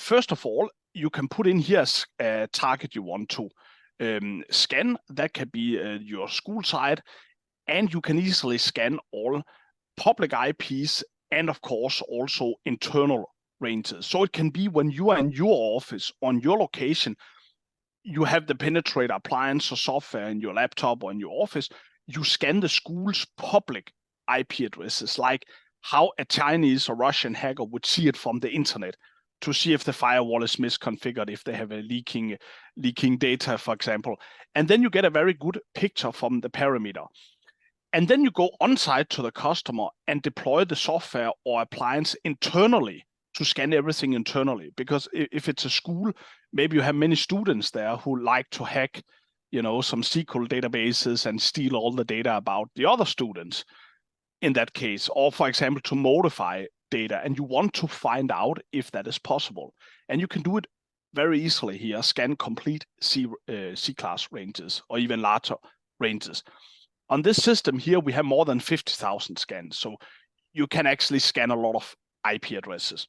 first of all, you can put in here a target you want to scan. That can be your school site, and you can easily scan all public IPs and of course also internal ranges. So it can be when you are in your office, on your location, you have the Penetrator appliance or software in your laptop or in your office, you scan the school's public IP addresses, like how a Chinese or Russian hacker would see it from the internet, to see if the firewall is misconfigured, if they have a leaking data, for example. And then you get a very good picture from the perimeter. And then you go on site to the customer and deploy the software or appliance internally to scan everything internally. Because if it's a school, maybe you have many students there who like to hack, some SQL databases and steal all the data about the other students in that case, or for example, to modify data, and you want to find out if that is possible. And you can do it very easily here, scan complete C-class ranges or even larger ranges. On this system here, we have more than 50,000 scans, so you can actually scan a lot of IP addresses.